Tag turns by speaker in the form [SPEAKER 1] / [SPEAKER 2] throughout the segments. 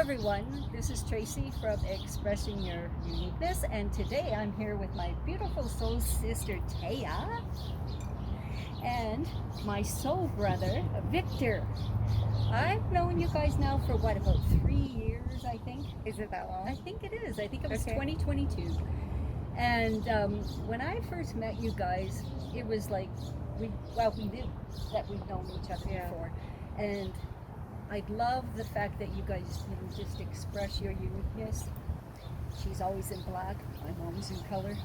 [SPEAKER 1] everyone, this is Tracy from Expressing Your Uniqueness, and today I'm here with my beautiful soul sister Taya and my soul brother Victor. I've known you guys now for what, about 3 years, I think?
[SPEAKER 2] Is it that long?
[SPEAKER 1] I think it is. I think it was
[SPEAKER 2] Okay.
[SPEAKER 1] 2022. And when I first met you guys, it was like, we knew that we'd known each other before. And I love the fact that you guys just express your uniqueness. She's always in black, I'm always in color.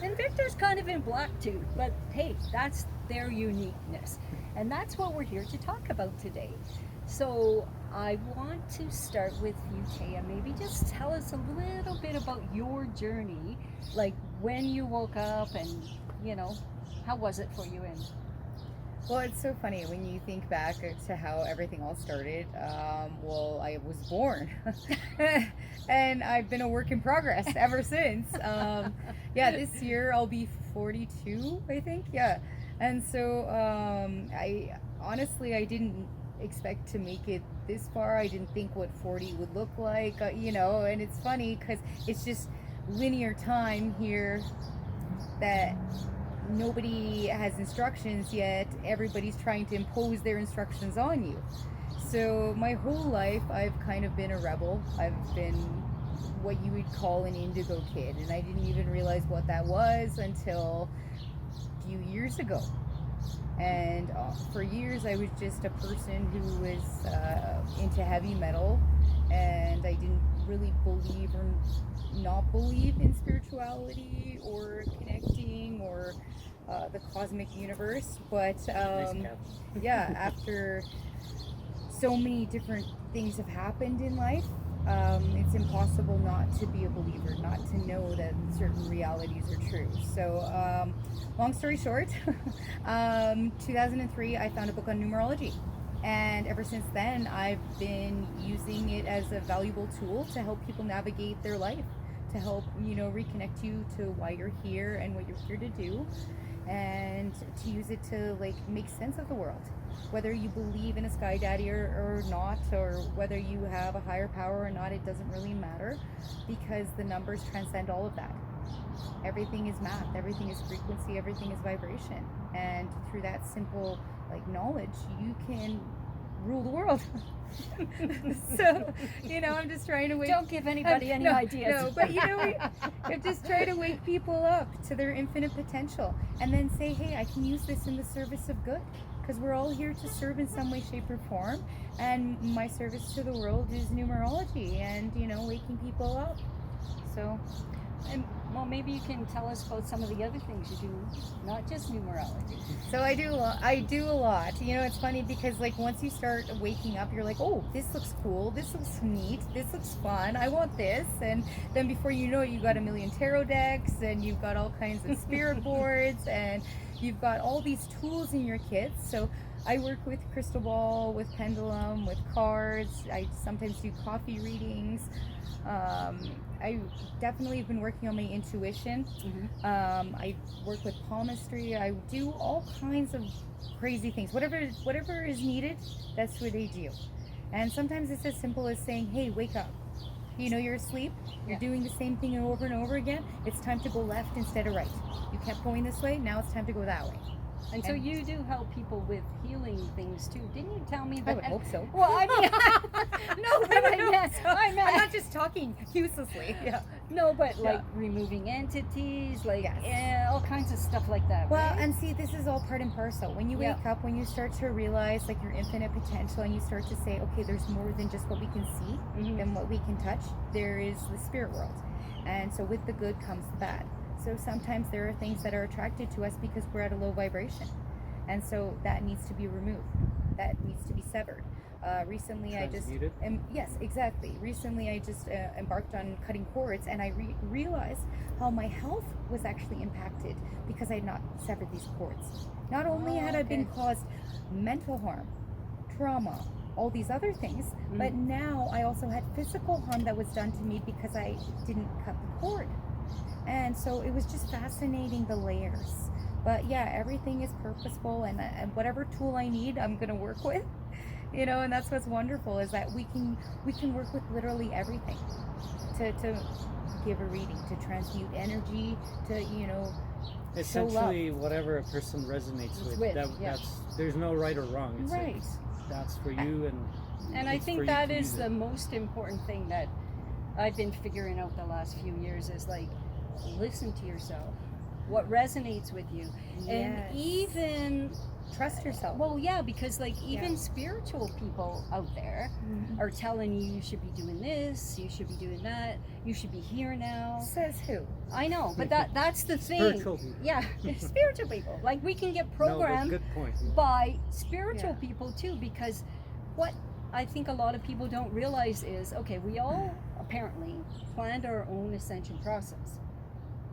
[SPEAKER 1] And Victor's kind of in black too, but hey, that's their uniqueness. And that's what we're here to talk about today. So I want to start with you, Taya. Maybe just tell us a little bit about your journey, like when you woke up and, how was it for you? And
[SPEAKER 2] Well, it's so funny when you think back to how everything all started. Well, I was born, and I've been a work in progress ever since. This year I'll be 42, I think. Yeah, and so I honestly I didn't expect to make it this far. I didn't think what 40 would look like. And it's funny because it's just linear time here that nobody has instructions yet. Everybody's trying to impose their instructions on you. So my whole life I've kind of been a rebel. I've been what you would call an indigo kid, and I didn't even realize what that was until a few years ago. And for years I was just a person who was into heavy metal, and I didn't really believe or not believe in spirituality or connecting or the cosmic universe. But after so many different things have happened in life, it's impossible not to be a believer, not to know that certain realities are true. So long story short, 2003 I found a book on numerology. And ever since then, I've been using it as a valuable tool to help people navigate their life, to help, reconnect you to why you're here and what you're here to do, and to use it to, make sense of the world. Whether you believe in a sky daddy or not, or whether you have a higher power or not, it doesn't really matter, because the numbers transcend all of that. Everything is math, everything is frequency, everything is vibration. And through that simple knowledge, you can rule the world. So, I'm just trying to wake.
[SPEAKER 1] don't give anybody any ideas.
[SPEAKER 2] No, but I'm just trying to wake people up to their infinite potential, and then say, hey, I can use this in the service of good, because we're all here to serve in some way, shape, or form. And my service to the world is numerology, and waking people up. So.
[SPEAKER 1] And maybe you can tell us about some of the other things you do, not just numerology.
[SPEAKER 2] So I do a lot. It's funny because once you start waking up, you're like, oh, this looks cool, this looks neat, this looks fun, I want this. And then before you know it, you got a million tarot decks, and you've got all kinds of spirit boards, and you've got all these tools in your kit. So I work with crystal ball, with pendulum, with cards. I sometimes do coffee readings. I definitely have been working on my intuition.
[SPEAKER 1] Mm-hmm.
[SPEAKER 2] I work with palmistry. I do all kinds of crazy things. Whatever is needed, that's what I do. And sometimes it's as simple as saying, hey, wake up. You're asleep. You're doing the same thing over and over again. It's time to go left instead of right. You kept going this way. Now it's time to go that way.
[SPEAKER 1] And so you do help people with healing things too. Didn't you tell me that?
[SPEAKER 2] I would hope so.
[SPEAKER 1] Well, I mean, no, but I meant,
[SPEAKER 2] I'm not just talking uselessly. Yeah.
[SPEAKER 1] No, but removing entities, all kinds of stuff like that.
[SPEAKER 2] Well,
[SPEAKER 1] right?
[SPEAKER 2] and see, this is all part and parcel. When you wake up, when you start to realize your infinite potential, and you start to say, okay, there's more than just what we can see, than what we can touch. There is the spirit world, and so with the good comes the bad. So sometimes there are things that are attracted to us because we're at a low vibration. And so that needs to be removed. That needs to be severed. Recently yes, exactly. Recently I just embarked on cutting cords, and I realized how my health was actually impacted because I had not severed these cords. Not only had I been caused mental harm, trauma, all these other things, but now I also had physical harm that was done to me because I didn't cut the cord. And so it was just fascinating, the layers. But yeah, everything is purposeful, and whatever tool I need, I'm going to work with. You know, and that's what's wonderful is that we can work with literally everything to give a reading, to transmute energy, to
[SPEAKER 3] Essentially, whatever a person resonates with, that's there's no right or wrong. It's
[SPEAKER 2] right.
[SPEAKER 3] That's for you,
[SPEAKER 1] and I
[SPEAKER 3] it's for
[SPEAKER 1] think
[SPEAKER 3] you
[SPEAKER 1] that
[SPEAKER 3] to
[SPEAKER 1] is
[SPEAKER 3] use
[SPEAKER 1] the
[SPEAKER 3] it.
[SPEAKER 1] most important thing that I've been figuring out the last few years is like, listen to yourself, what resonates with you, and
[SPEAKER 2] Yes.
[SPEAKER 1] even
[SPEAKER 2] Trust yourself.
[SPEAKER 1] well, yeah, because like even
[SPEAKER 2] Yeah.
[SPEAKER 1] spiritual people out there
[SPEAKER 2] Mhm.
[SPEAKER 1] are telling you should be doing this, you should be doing that, you should be here now.
[SPEAKER 2] Says who?
[SPEAKER 1] I know, but that's the thing.
[SPEAKER 3] Spiritual people.
[SPEAKER 1] Yeah, spiritual people. Like we can get
[SPEAKER 3] No, but
[SPEAKER 1] programmed
[SPEAKER 3] good point.
[SPEAKER 1] by spiritual
[SPEAKER 2] Yeah.
[SPEAKER 1] people too, because what I think a lot of people don't realize is, okay, we all apparently planned our own ascension process,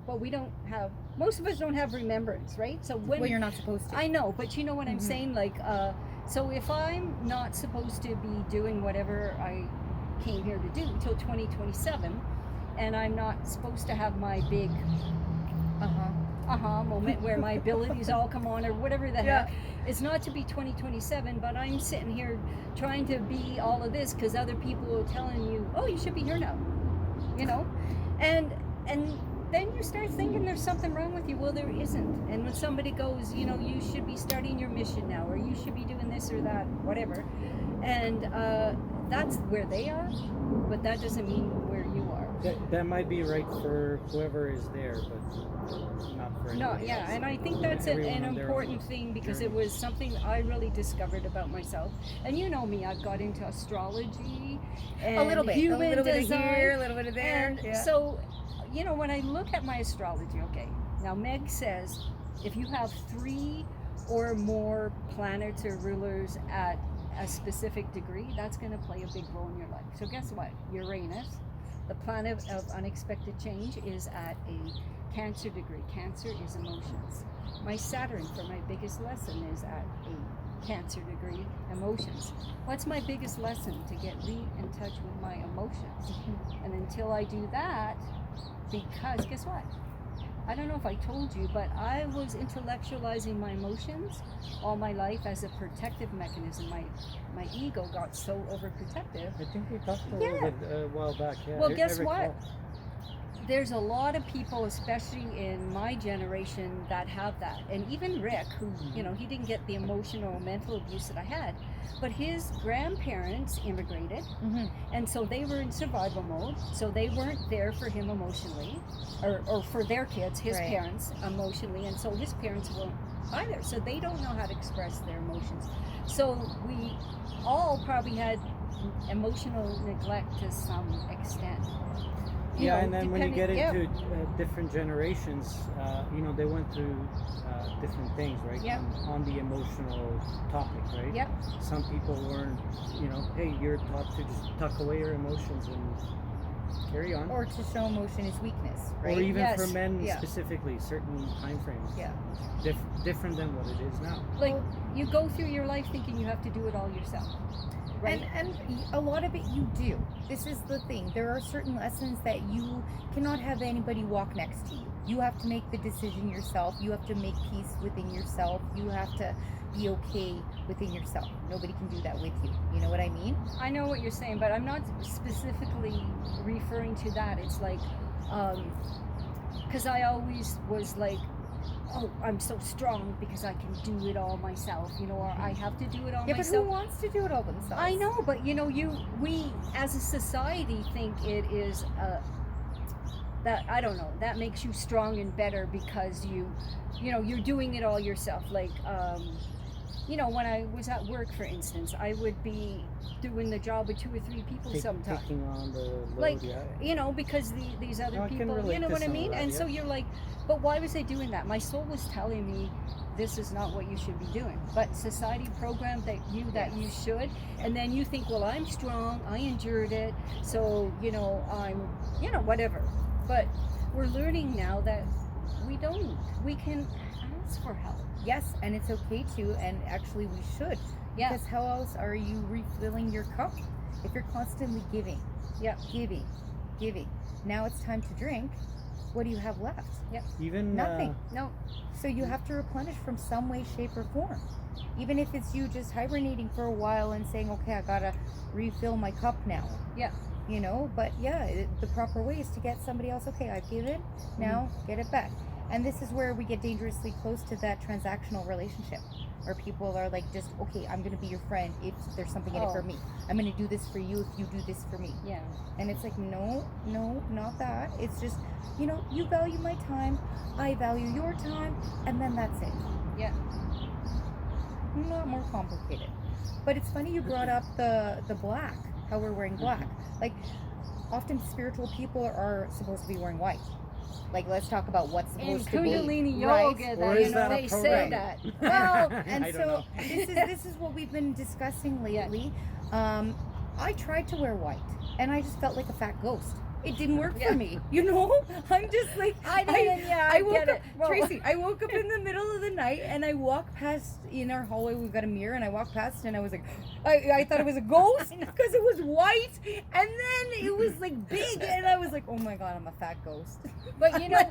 [SPEAKER 1] but we don't have, most of us don't have remembrance, right? So when
[SPEAKER 2] Well, you're not supposed to.
[SPEAKER 1] I know, but you know what I'm
[SPEAKER 2] Mhm.
[SPEAKER 1] saying? Like, so if I'm not supposed to be doing whatever I came here to do till 2027, and I'm not supposed to have my big aha moment where my abilities all come on or whatever the
[SPEAKER 2] Yeah.
[SPEAKER 1] heck, it's not to be 2027, but I'm sitting here trying to be all of this because other people are telling you, oh, you should be here now, you know? And then you start thinking there's something wrong with you. Well, there isn't. And when somebody goes, you know, you should be starting your mission now, or you should be doing this or that, whatever, and that's where they are, but that doesn't mean where you are.
[SPEAKER 3] That might be right for whoever is there, but not for
[SPEAKER 1] No,
[SPEAKER 3] anybody
[SPEAKER 1] yeah,
[SPEAKER 3] else.
[SPEAKER 1] and I think that's
[SPEAKER 3] Everyone
[SPEAKER 1] an
[SPEAKER 3] on their
[SPEAKER 1] important
[SPEAKER 3] own
[SPEAKER 1] thing because it
[SPEAKER 3] journey.
[SPEAKER 1] was something I really discovered about myself. And you know me, I've got into astrology and
[SPEAKER 2] A little bit.
[SPEAKER 1] human
[SPEAKER 2] A little bit
[SPEAKER 1] design.
[SPEAKER 2] of here, a little bit of there.
[SPEAKER 1] And
[SPEAKER 2] Yeah.
[SPEAKER 1] so, you know, when I look at my astrology, okay, now Meg says if you have 3 or more planets or rulers at a specific degree, that's going to play a big role in your life. So guess what? Uranus, the planet of unexpected change, is at a Cancer degree. Cancer is emotions. My Saturn for my biggest lesson is at a Cancer degree, emotions. What's my biggest lesson? To get in touch with my emotions. And until I do that, because guess what? I don't know if I told you, but I was intellectualizing my emotions all my life as a protective mechanism. My ego got so overprotective.
[SPEAKER 3] I think we talked a
[SPEAKER 1] Yeah.
[SPEAKER 3] little bit a while back. Yeah,
[SPEAKER 1] Well,
[SPEAKER 3] I
[SPEAKER 1] guess what?
[SPEAKER 3] recall.
[SPEAKER 1] There's a lot of people, especially in my generation, that have that. And even Rick, who, you know, he didn't get the emotional or mental abuse that I had, but his grandparents immigrated,
[SPEAKER 2] Mhm.
[SPEAKER 1] and so they were in survival mode, so they weren't there for him emotionally, or for their kids, his
[SPEAKER 2] Right.
[SPEAKER 1] parents, emotionally, and so his parents weren't either, so they don't know how to express their emotions. So we all probably had emotional neglect to some extent. You
[SPEAKER 3] Yeah,
[SPEAKER 1] know,
[SPEAKER 3] and then when you get
[SPEAKER 1] depending-
[SPEAKER 3] into different generations, you know, they went through different things, right?
[SPEAKER 1] Yep.
[SPEAKER 3] On the emotional topic, right?
[SPEAKER 1] Yep.
[SPEAKER 3] Some people weren't, you know, hey, you're taught to just tuck away your emotions and carry on.
[SPEAKER 2] Or to show emotion is weakness, right?
[SPEAKER 3] Or even
[SPEAKER 1] Yes.
[SPEAKER 3] for men
[SPEAKER 2] Yeah.
[SPEAKER 3] specifically, certain time frames.
[SPEAKER 2] Yeah.
[SPEAKER 3] Different than what it is now.
[SPEAKER 1] Like you go through your life thinking you have to do it all yourself, right?
[SPEAKER 2] And a lot of it you do. This is the thing. There are certain lessons that you cannot have anybody walk next to you. You have to make the decision yourself. You have to make peace within yourself. You have to be okay within yourself. Nobody can do that with you. You know what I mean?
[SPEAKER 1] I know what you're saying, but I'm not specifically referring to that. It's like, because I always was like, oh, I'm so strong because I can do it all myself, you know, or I have to do it all
[SPEAKER 2] Yeah, but who
[SPEAKER 1] myself.
[SPEAKER 2] wants to do it all themselves?
[SPEAKER 1] I know, but you know, we as a society think it is that, I don't know, that makes you strong and better because you know, you're doing it all yourself. Like, you know, when I was at work, for instance, I would be doing the job with 2 or 3 people sometimes.
[SPEAKER 3] Taking on the load,
[SPEAKER 1] Like,
[SPEAKER 3] yeah.
[SPEAKER 1] you know, because these other
[SPEAKER 3] No, I can
[SPEAKER 1] people,
[SPEAKER 3] relate
[SPEAKER 1] you know
[SPEAKER 3] to
[SPEAKER 1] what I
[SPEAKER 3] some of
[SPEAKER 1] mean?
[SPEAKER 3] that,
[SPEAKER 1] And
[SPEAKER 3] yeah.
[SPEAKER 1] so you're like, but why was I doing that? My soul was telling me this is not what you should be doing. But society programmed that you should, and then you think, well, I'm strong, I endured it, so, you know, I'm, you know, whatever. But we're learning now that we don't. We can ask for help.
[SPEAKER 2] Yes, and it's okay to, and actually we should.
[SPEAKER 1] Yeah.
[SPEAKER 2] Because how else are you refilling your cup? If you're constantly giving,
[SPEAKER 1] Yeah.
[SPEAKER 2] giving. Now it's time to drink. what do you have left?
[SPEAKER 3] Even
[SPEAKER 2] Nothing.
[SPEAKER 1] No.
[SPEAKER 2] So you have to replenish from some way, shape, or form. Even if it's you just hibernating for a while and saying, okay, I gotta refill my cup now.
[SPEAKER 1] Yeah.
[SPEAKER 2] You know, but the proper way is to get somebody else, okay, I've given, now get it back. And this is where we get dangerously close to that transactional relationship, where people are like, just, okay, I'm going to be your friend if there's something in it for me. I'm going to do this for you if you do this for me.
[SPEAKER 1] Yeah.
[SPEAKER 2] And it's like, no, not that. It's just, you know, you value my time, I value your time, and then that's it.
[SPEAKER 1] Yeah.
[SPEAKER 2] Not more complicated. But it's funny you brought up the black, how we're wearing black. Like, often spiritual people are supposed to be wearing white. Like, let's talk about what's
[SPEAKER 1] In
[SPEAKER 2] supposed to be.
[SPEAKER 1] Kundalini
[SPEAKER 2] right?
[SPEAKER 1] yoga,
[SPEAKER 3] Or
[SPEAKER 1] that,
[SPEAKER 3] is
[SPEAKER 1] you know,
[SPEAKER 3] that a
[SPEAKER 1] they say
[SPEAKER 3] program?
[SPEAKER 1] that.
[SPEAKER 2] Well, and
[SPEAKER 3] I don't
[SPEAKER 2] so
[SPEAKER 3] know.
[SPEAKER 2] this is what we've been discussing lately. I tried to wear white, and I just felt like a fat ghost. It didn't work for me, you know. I'm just like
[SPEAKER 1] I didn't. Yeah, I
[SPEAKER 2] woke
[SPEAKER 1] get
[SPEAKER 2] up,
[SPEAKER 1] it. Well,
[SPEAKER 2] Tracy. I woke up in the middle of the night, and I walked past in our hallway. We've got a mirror, and I walked past, and I was like, I thought it was a ghost because it was white, and then it was like big, and I was like, oh my god, I'm a fat ghost.
[SPEAKER 1] But you know,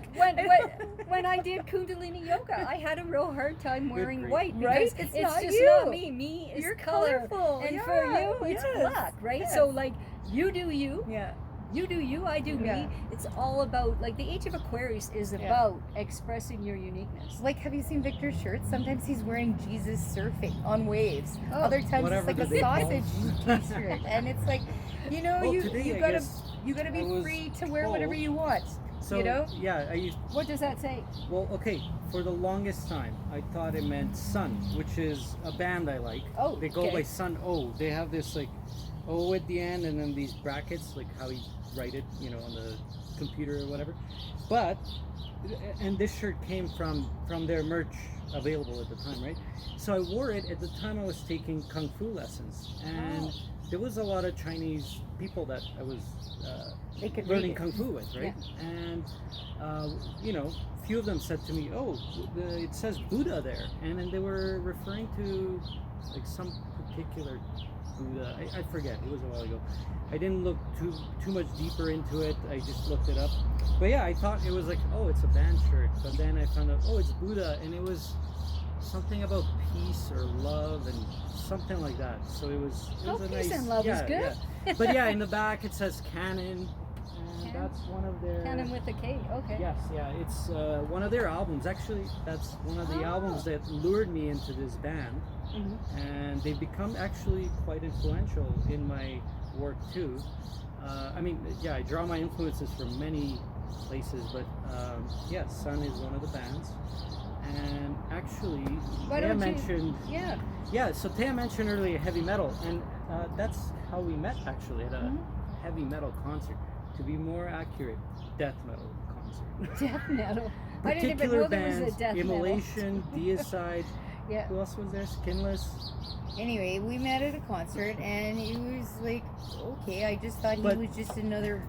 [SPEAKER 1] when I did Kundalini yoga, I had a real hard time wearing
[SPEAKER 3] grief.
[SPEAKER 1] white
[SPEAKER 2] Right?
[SPEAKER 1] because
[SPEAKER 2] It's
[SPEAKER 1] it's
[SPEAKER 2] not
[SPEAKER 1] just
[SPEAKER 2] you.
[SPEAKER 1] not me. Me is
[SPEAKER 2] You're
[SPEAKER 1] color,
[SPEAKER 2] colorful,
[SPEAKER 1] and
[SPEAKER 2] yeah,
[SPEAKER 1] for you it's
[SPEAKER 2] yes,
[SPEAKER 1] black, right?
[SPEAKER 2] yes.
[SPEAKER 1] So like you do you,
[SPEAKER 2] Yeah.
[SPEAKER 1] you do you, I do
[SPEAKER 2] Yeah.
[SPEAKER 1] me. It's all about like the Age of Aquarius is
[SPEAKER 2] Yeah.
[SPEAKER 1] about expressing your uniqueness.
[SPEAKER 2] Like, have you seen Victor's shirts? Sometimes he's wearing Jesus surfing on waves.
[SPEAKER 1] Oh,
[SPEAKER 2] Other times
[SPEAKER 3] whatever
[SPEAKER 2] it's like
[SPEAKER 3] the
[SPEAKER 2] a
[SPEAKER 3] day
[SPEAKER 2] sausage
[SPEAKER 3] falls.
[SPEAKER 2] t-shirt, and it's like, you know,
[SPEAKER 3] Well,
[SPEAKER 2] you
[SPEAKER 3] today,
[SPEAKER 2] you
[SPEAKER 3] I
[SPEAKER 2] gotta
[SPEAKER 3] guess
[SPEAKER 2] you gotta be
[SPEAKER 3] I was
[SPEAKER 2] free to wear whatever
[SPEAKER 3] told-
[SPEAKER 2] you want.
[SPEAKER 3] So
[SPEAKER 2] You know?
[SPEAKER 3] yeah, I used.
[SPEAKER 1] What does that say?
[SPEAKER 3] Well, okay. For the longest time, I thought it meant Sun, which is a band I like.
[SPEAKER 1] Oh,
[SPEAKER 3] They go
[SPEAKER 1] okay.
[SPEAKER 3] by Sun O. They have this like O at the end, and then these brackets, like how you write it, you know, on the computer or whatever. But and this shirt came from their merch available at the time, right? So I wore it at the time I was taking kung fu lessons, and
[SPEAKER 1] Oh.
[SPEAKER 3] there was a lot of Chinese people that I was
[SPEAKER 2] They could
[SPEAKER 3] learning
[SPEAKER 2] read it.
[SPEAKER 3] kung fu with, right? And you know, a few of them said to me, "Oh, it says Buddha there," and then they were referring to like some particular Buddha. I forget. It was a while ago. I didn't look too much deeper into it. I just looked it up. But yeah, I thought it was like, oh, it's a band shirt. But then I found out, oh, it's Buddha, and it was something about peace or love and something like that. So it was
[SPEAKER 1] Oh,
[SPEAKER 3] a
[SPEAKER 1] peace
[SPEAKER 3] nice,
[SPEAKER 1] and love is
[SPEAKER 3] yeah,
[SPEAKER 1] good.
[SPEAKER 3] yeah. But yeah, in the back it says Canon, and
[SPEAKER 1] Canon.
[SPEAKER 3] that's one of their.
[SPEAKER 1] Canon with a K. Okay.
[SPEAKER 3] Yes, yeah, it's one of their albums. Actually, that's one of the
[SPEAKER 1] Oh.
[SPEAKER 3] albums that lured me into this band,
[SPEAKER 1] Mhm.
[SPEAKER 3] and they've become actually quite influential in my work too. I mean, yeah, I draw my influences from many places, but yeah, Sun is one of the bands. And actually,
[SPEAKER 1] Why
[SPEAKER 3] Thea
[SPEAKER 1] don't you-
[SPEAKER 3] mentioned,
[SPEAKER 1] Yeah.
[SPEAKER 3] yeah, so Thea mentioned earlier heavy metal, and that's how we met actually at a
[SPEAKER 1] Mhm.
[SPEAKER 3] heavy metal concert. To be more accurate, death metal concert.
[SPEAKER 1] Death metal. I didn't even
[SPEAKER 3] Particular
[SPEAKER 1] know there was
[SPEAKER 3] bands,
[SPEAKER 1] a death metal.
[SPEAKER 3] Immolation, Deicide,
[SPEAKER 1] Yeah.
[SPEAKER 3] who else was there? Skinless.
[SPEAKER 2] Anyway, we met at a concert, and he was like, okay, I just thought
[SPEAKER 3] But-
[SPEAKER 2] he was just another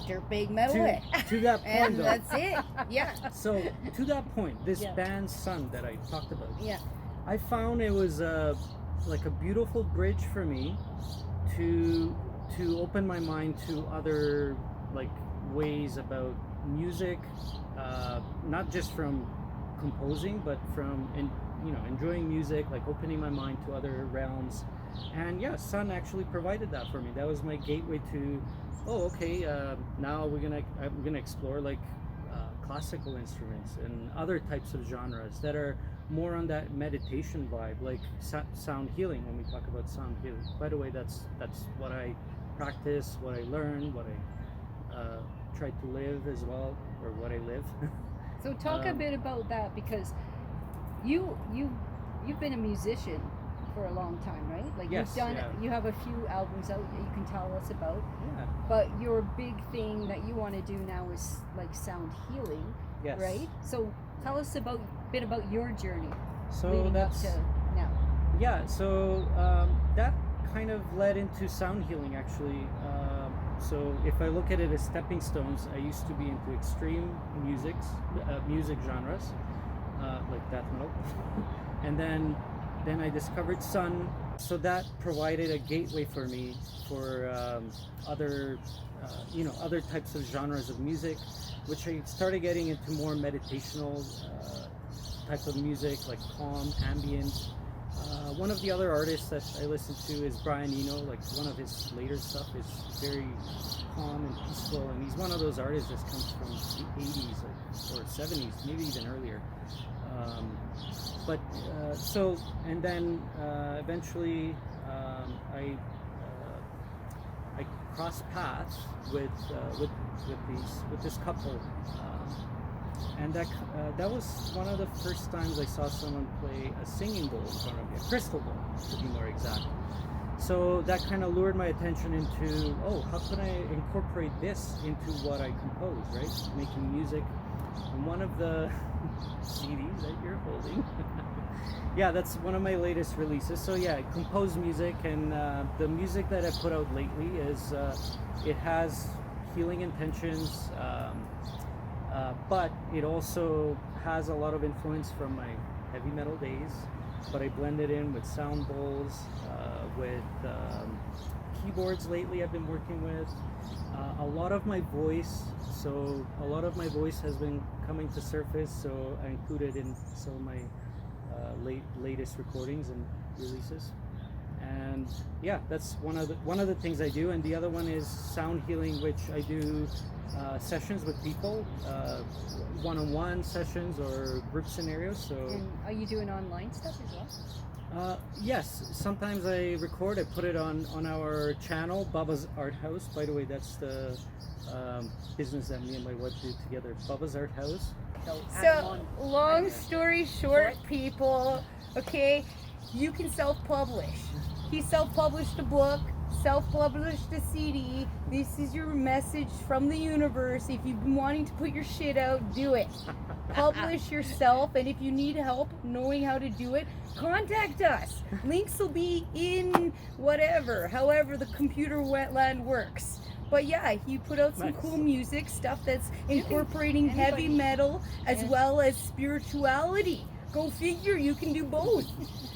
[SPEAKER 2] dirtbag metalhead.
[SPEAKER 3] To that point
[SPEAKER 2] And
[SPEAKER 3] though.
[SPEAKER 2] that's it. Yeah.
[SPEAKER 3] So to that point, this
[SPEAKER 1] Yeah.
[SPEAKER 3] band Sun that I talked about,
[SPEAKER 1] Yeah.
[SPEAKER 3] I found it was like a beautiful bridge for me to open my mind to other like ways about music, not just from composing, but from enjoying music, like opening my mind to other realms. And yeah, Sun actually provided that for me. That was my gateway to, oh, okay, now I'm gonna explore like classical instruments and other types of genres that are more on that meditation vibe, like sound healing. When we talk about sound healing, by the way, that's what I practice, what I learn, what I try to live as well, or what I live.
[SPEAKER 1] So talk a bit about that, because you've been a musician for a long time, right? Like
[SPEAKER 3] Yes,
[SPEAKER 1] you've done,
[SPEAKER 3] yeah.
[SPEAKER 1] you have a few albums out that you can tell us about.
[SPEAKER 3] Yeah.
[SPEAKER 1] But your big thing that you want to do now is like sound healing,
[SPEAKER 3] Yes.
[SPEAKER 1] right? So tell us a bit about your journey
[SPEAKER 3] So
[SPEAKER 1] leading
[SPEAKER 3] that's
[SPEAKER 1] up to now.
[SPEAKER 3] yeah. So that kind of led into sound healing actually. So if I look at it as stepping stones, I used to be into extreme music genres, like death metal, and then I discovered Sun, So that provided a gateway for me for other, other types of genres of music, which I started getting into more meditational type of music, like calm, ambient. One of the other artists that I listen to is Brian Eno. Like one of his later stuff is very calm and peaceful, and he's one of those artists that comes from the 80s or 70s, maybe even earlier. And then eventually I crossed paths with this couple, and that was one of the first times I saw someone play a singing bowl in front of me, a crystal bowl to be more exact. So that kind of lured my attention into, how can I incorporate this into what I compose, right? Making music. And one of the CDs that you're holding, yeah, that's one of my latest releases. So yeah, I compose music, and the music that I put out lately is, it has healing intentions, but it also has a lot of influence from my heavy metal days, but I blend it in with sound bowls, with keyboards lately I've been working with, a lot of my voice. So a lot of my voice has been coming to surface, so I included in some of my latest recordings and releases. And yeah, that's one of the things I do. And the other one is sound healing, which I do sessions with people, one-on-one sessions or group scenarios. So
[SPEAKER 1] And are you doing online stuff as well?
[SPEAKER 3] yes, sometimes I record. I put it on our channel, Bubba's Art House. By the way, that's the business that me and my wife do together, Bubba's Art House.
[SPEAKER 2] So, long story short, people, okay, you can self-publish. He self-published a book, self-published a CD. This is your message from the universe. If you've been wanting to put your shit out, do it. Publish yourself, and if you need help knowing how to do it, contact us. Links will be in however the computer land works. But yeah, he put out some cool music, stuff that's incorporating heavy metal as well as spirituality. Go figure, you can do both.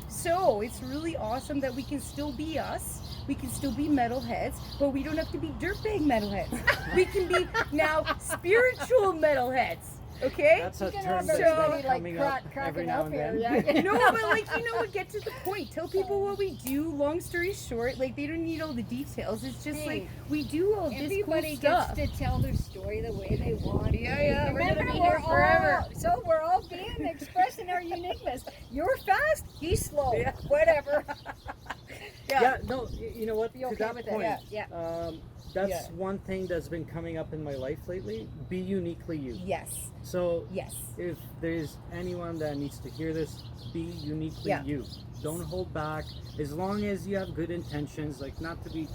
[SPEAKER 2] So it's really awesome that we can still be us. We can still be metalheads, but we don't have to be dirtbag metalheads. We can be now spiritual metalheads. Okay?
[SPEAKER 3] That's a
[SPEAKER 1] You can
[SPEAKER 3] term
[SPEAKER 1] have
[SPEAKER 3] that's
[SPEAKER 1] everybody,
[SPEAKER 3] been
[SPEAKER 1] like,
[SPEAKER 3] coming up every
[SPEAKER 1] cracking
[SPEAKER 3] now
[SPEAKER 1] up
[SPEAKER 3] and
[SPEAKER 1] here,
[SPEAKER 3] then.
[SPEAKER 1] yeah.
[SPEAKER 2] No, but get to the point. Tell people what we do. Long story short, they don't need all the details. It's just
[SPEAKER 1] Hey,
[SPEAKER 2] we do all this cool
[SPEAKER 1] Everybody
[SPEAKER 2] stuff.
[SPEAKER 1] gets to tell their story the way they want.
[SPEAKER 2] Yeah, we're gonna
[SPEAKER 1] Remember,
[SPEAKER 2] be here forever.
[SPEAKER 1] So we're all expressing our uniqueness. You're fast, he's slow.
[SPEAKER 2] Yeah.
[SPEAKER 1] Whatever.
[SPEAKER 3] Yeah, no, you know what?
[SPEAKER 1] Be
[SPEAKER 3] To
[SPEAKER 1] okay
[SPEAKER 3] that
[SPEAKER 1] with it.
[SPEAKER 3] point,
[SPEAKER 1] Yeah.
[SPEAKER 3] that's one thing that's been coming up in my life lately. Be uniquely you.
[SPEAKER 2] Yes.
[SPEAKER 3] So
[SPEAKER 2] Yes.
[SPEAKER 3] if there's anyone that needs to hear this, be uniquely
[SPEAKER 2] Yeah.
[SPEAKER 3] you. Don't hold back. As long as you have good intentions, like not to be,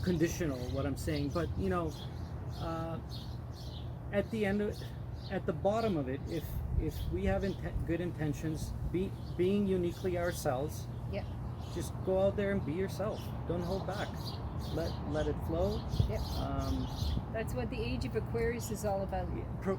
[SPEAKER 3] conditional what I'm saying, but at the end of it, at the bottom of it, if we have good intentions, being uniquely ourselves.
[SPEAKER 2] Yeah.
[SPEAKER 3] Just go out there and be yourself. Don't hold back. Let it flow.
[SPEAKER 1] Yep. That's what the age of Aquarius is all about.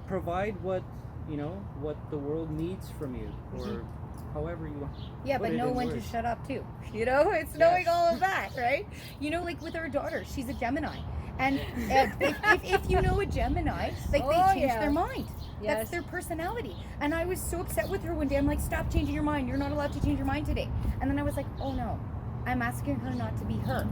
[SPEAKER 3] Provide what the world needs from you, or however you want.
[SPEAKER 2] Yeah,
[SPEAKER 3] put
[SPEAKER 2] but
[SPEAKER 3] it
[SPEAKER 2] know
[SPEAKER 3] in
[SPEAKER 2] when
[SPEAKER 3] words.
[SPEAKER 2] to shut up too. It's knowing all of that, right? Like with our daughter, she's a Gemini. And if you know a Gemini, they change their mind.
[SPEAKER 1] Yes.
[SPEAKER 2] That's their personality. And I was so upset with her one day. I'm like, stop changing your mind. You're not allowed to change your mind today. And then I was like, oh no, I'm asking her not to be her.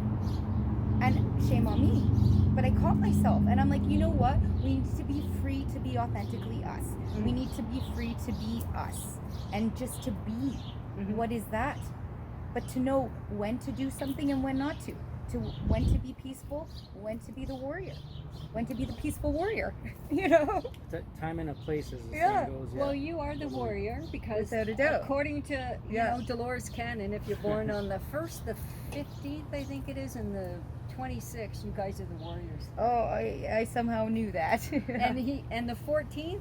[SPEAKER 2] And shame on me. But I caught myself. And I'm like, you know what? We need to be free to be authentically us.
[SPEAKER 1] Mm-hmm.
[SPEAKER 2] We need to be free to be us. And just to be.
[SPEAKER 1] Mm-hmm.
[SPEAKER 2] What is that? But to know when to do something and when not to. When to be peaceful, when to be the warrior. When to be the peaceful warrior.
[SPEAKER 3] Time and a place, as the
[SPEAKER 2] Yeah.
[SPEAKER 3] saying goes. Yeah.
[SPEAKER 1] Well, you are the warrior because,
[SPEAKER 2] Without a doubt.
[SPEAKER 1] according to
[SPEAKER 2] Yeah.
[SPEAKER 1] Dolores Cannon, if you're born on the 1st, the 15th, I think it is, and the 26th, you guys are the warriors.
[SPEAKER 2] Oh, I somehow knew that.
[SPEAKER 1] And the 14th,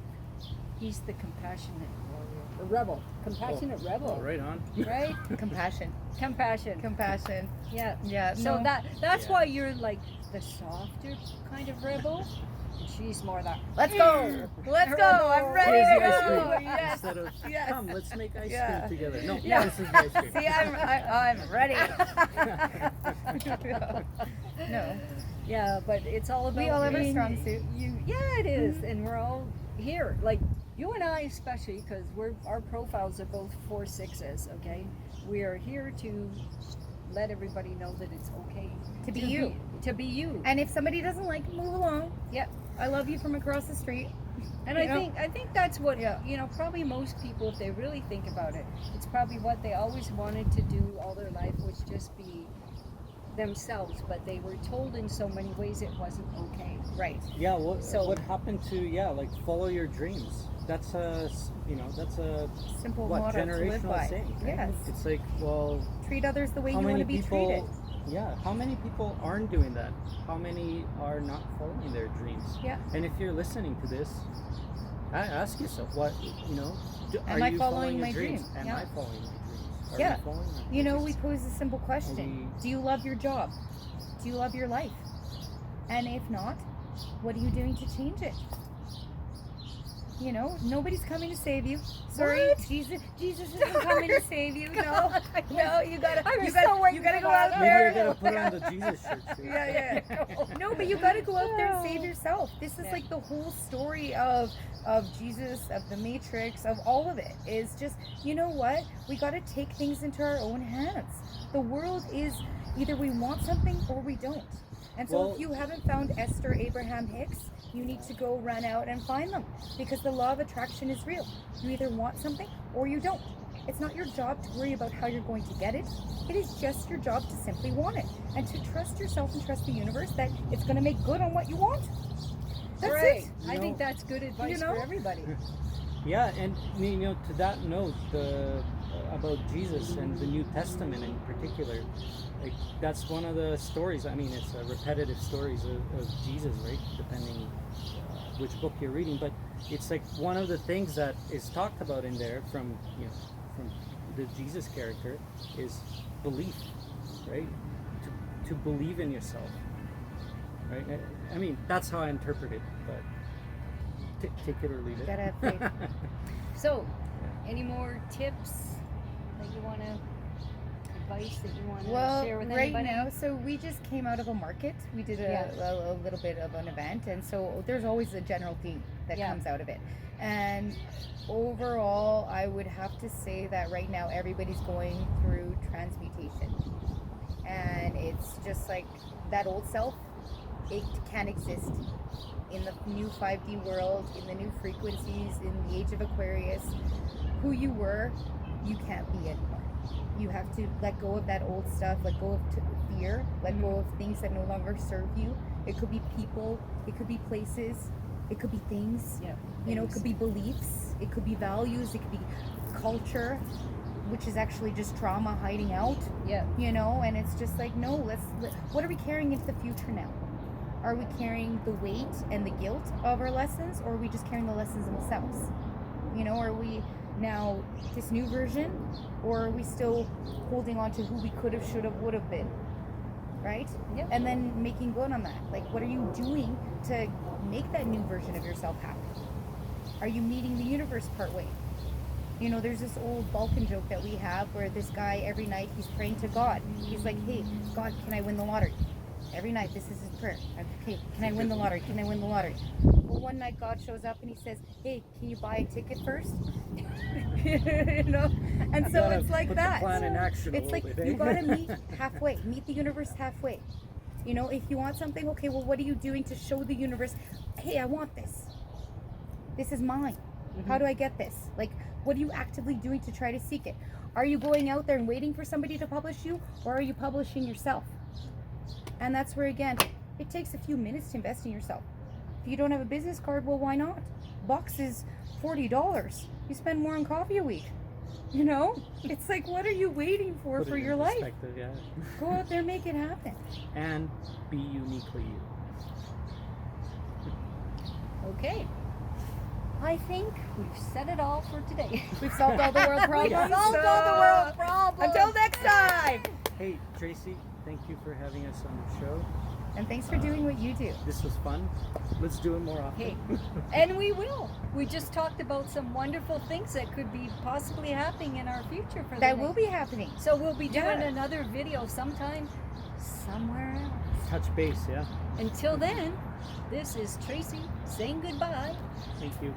[SPEAKER 1] he's the compassionate warrior, the rebel, compassionate rebel,
[SPEAKER 3] Oh, right on.
[SPEAKER 1] right?
[SPEAKER 2] Compassion.
[SPEAKER 1] Compassion.
[SPEAKER 2] Compassion.
[SPEAKER 1] Yeah.
[SPEAKER 2] Yeah.
[SPEAKER 1] So
[SPEAKER 2] no.
[SPEAKER 1] that's
[SPEAKER 3] Yeah.
[SPEAKER 1] why you're like the softer kind of rebel, and she's more the
[SPEAKER 2] Let's go. Let's go. I'm ready
[SPEAKER 3] Here's
[SPEAKER 2] to
[SPEAKER 3] the ice
[SPEAKER 2] go.
[SPEAKER 3] cream.
[SPEAKER 2] Yes.
[SPEAKER 3] Instead of,
[SPEAKER 2] Yes.
[SPEAKER 3] come, let's make ice
[SPEAKER 2] Yeah.
[SPEAKER 3] cream together. No,
[SPEAKER 2] Yeah.
[SPEAKER 3] this is the ice cream.
[SPEAKER 2] See, I'm ready. No.
[SPEAKER 1] yeah. But it's all about
[SPEAKER 2] We all have our
[SPEAKER 1] being
[SPEAKER 2] strong suit.
[SPEAKER 1] You, yeah, it is, and we're all here. Like you and I, especially, because our profiles are both 4/6s. Okay, we are here to let everybody know that it's okay
[SPEAKER 2] To be you.
[SPEAKER 1] To be you.
[SPEAKER 2] And if somebody doesn't like it, move along.
[SPEAKER 1] Yeah.
[SPEAKER 2] I love you from across the street.
[SPEAKER 1] And
[SPEAKER 2] You
[SPEAKER 1] I
[SPEAKER 2] know?
[SPEAKER 1] think that's what
[SPEAKER 2] Yeah.
[SPEAKER 1] probably most people, if they really think about it, it's probably what they always wanted to do all their life, was just be themselves, but they were told in so many ways it wasn't okay.
[SPEAKER 2] Right.
[SPEAKER 3] Yeah,
[SPEAKER 1] So-
[SPEAKER 3] what happened to, like, follow your dreams? That's that's a
[SPEAKER 2] Simple
[SPEAKER 3] what,
[SPEAKER 2] motto to live
[SPEAKER 3] generational
[SPEAKER 2] by.
[SPEAKER 3] saying, right?
[SPEAKER 2] Yes.
[SPEAKER 3] It's like, well,
[SPEAKER 2] Treat others the way you
[SPEAKER 3] how
[SPEAKER 2] want
[SPEAKER 3] many
[SPEAKER 2] to be
[SPEAKER 3] people,
[SPEAKER 2] treated.
[SPEAKER 3] yeah, how many people aren't doing that? How many are not following their dreams?
[SPEAKER 2] Yeah.
[SPEAKER 3] And if you're listening to this, ask yourself, what,
[SPEAKER 2] Am
[SPEAKER 3] are
[SPEAKER 2] I
[SPEAKER 3] you
[SPEAKER 2] following
[SPEAKER 3] your
[SPEAKER 2] my
[SPEAKER 3] dreams?
[SPEAKER 2] dream?
[SPEAKER 3] Am
[SPEAKER 2] Yeah.
[SPEAKER 3] I following my dreams? Are
[SPEAKER 2] Yeah.
[SPEAKER 3] we following our
[SPEAKER 2] You know, we
[SPEAKER 3] dreams?
[SPEAKER 2] pose a simple question. Do you love your job? Do you love your life? And if not, what are you doing to change it? You know, nobody's coming to save you. Sorry,
[SPEAKER 1] What?
[SPEAKER 2] Jesus isn't coming to save you. No, no, you gotta
[SPEAKER 1] I was
[SPEAKER 2] you
[SPEAKER 1] so
[SPEAKER 2] gotta
[SPEAKER 1] waiting
[SPEAKER 2] go
[SPEAKER 1] for
[SPEAKER 2] out
[SPEAKER 1] that.
[SPEAKER 3] Maybe
[SPEAKER 2] there.
[SPEAKER 3] I gotta put on the Jesus shirt too.
[SPEAKER 2] Yeah, yeah. No, but you got to go out there and save yourself. This is
[SPEAKER 1] Yeah.
[SPEAKER 2] like the whole story of Jesus, of the Matrix, of all of it. Is just, you know what? We got to take things into our own hands. The world is either we want something or we don't. And so
[SPEAKER 3] Well-
[SPEAKER 2] if you haven't found Esther Abraham Hicks, you need to go run out and find them, because the law of attraction is real. You either want something or you don't. It's not your job to worry about how you're going to get it. It is just your job to simply want it and to trust yourself and trust the universe that it's going to make good on what you want. That's
[SPEAKER 1] right.
[SPEAKER 2] it.
[SPEAKER 1] I
[SPEAKER 3] You
[SPEAKER 1] think
[SPEAKER 3] know-
[SPEAKER 1] that's good advice
[SPEAKER 2] know?
[SPEAKER 1] for everybody.
[SPEAKER 3] Yeah, and to that note, about Jesus and the New Testament in particular, like, that's one of the stories. I mean, it's repetitive stories of Jesus, right? Depending which book you're reading, but it's like one of the things that is talked about in there from the Jesus character is belief, right? To believe in yourself, right? I mean, that's how I interpret it, but take it or leave it.
[SPEAKER 2] Gotta have faith.
[SPEAKER 1] So, any more tips that you want to, advice that you want to
[SPEAKER 2] Well,
[SPEAKER 1] share with
[SPEAKER 2] right
[SPEAKER 1] anybody?
[SPEAKER 2] now, so we just came out of a market. We did a little bit of an event, and so there's always a general theme that
[SPEAKER 1] Yeah.
[SPEAKER 2] comes out of it. And overall, I would have to say that right now everybody's going through transmutation, and it's just like that old self. It can't exist in the new 5D world, in the new frequencies, in the age of Aquarius. Who you were, you can't be anymore. You have to let go of that old stuff, let go of fear, let go of things that no longer serve you. It could be people, it could be places, it could be things.
[SPEAKER 1] Yeah.
[SPEAKER 2] You know, it could be beliefs, it could be values, it could be culture, which is actually just trauma hiding out.
[SPEAKER 1] Yeah.
[SPEAKER 2] You know, and it's just like, no, what are we carrying into the future now? Are we carrying the weight and the guilt of our lessons, or are we just carrying the lessons themselves? You know, are we now this new version, or are we still holding on to who we could have, should have, would have been? Right?
[SPEAKER 1] Yeah.
[SPEAKER 2] And then making good on that. Like, what are you doing to make that new version of yourself happen? Are you meeting the universe part way? You know, there's this old Balkan joke that we have where this guy, every night, he's praying to God. He's like, hey, God, can I win the lottery? Every night, this is his prayer. Okay, can I win the lottery? Can I win the lottery? Well, one night God shows up and he says, hey, can you buy a ticket first? You know? And so
[SPEAKER 3] Gotta
[SPEAKER 2] it's like
[SPEAKER 3] put
[SPEAKER 2] that.
[SPEAKER 3] the plan in action a
[SPEAKER 2] It's
[SPEAKER 3] little
[SPEAKER 2] like,
[SPEAKER 3] bit,
[SPEAKER 2] you
[SPEAKER 3] eh?
[SPEAKER 2] gotta meet halfway. Meet the universe halfway. You know, if you want something, okay, well, what are you doing to show the universe, hey, I want this. This is mine. How do I get this? Like, what are you actively doing to try to seek it? Are you going out there and waiting for somebody to publish you, or are you publishing yourself? And that's where, again, it takes a few minutes to invest in yourself. If you don't have a business card, well, why not? Box is $40. You spend more on coffee a week. You know? It's like, what are you waiting for
[SPEAKER 3] Put it in
[SPEAKER 2] your life?
[SPEAKER 3] perspective, yeah.
[SPEAKER 2] Go out there, make it happen.
[SPEAKER 3] And be uniquely you.
[SPEAKER 1] Okay. I think we've said it all for today.
[SPEAKER 2] We've solved all the world problems.
[SPEAKER 1] We've solved all the world problems.
[SPEAKER 2] Until next time.
[SPEAKER 3] Hey, Tracy, thank you for having us on the show.
[SPEAKER 2] And thanks for doing what you do.
[SPEAKER 3] This was fun. Let's do it more often.
[SPEAKER 1] Hey, and we will. We just talked about some wonderful things that could be possibly happening in our future for
[SPEAKER 2] That will be happening.
[SPEAKER 1] So we'll be doing
[SPEAKER 2] Yeah.
[SPEAKER 1] another video sometime, somewhere else.
[SPEAKER 3] Touch base, yeah.
[SPEAKER 1] Until then, this is Tracy saying goodbye.
[SPEAKER 3] Thank you.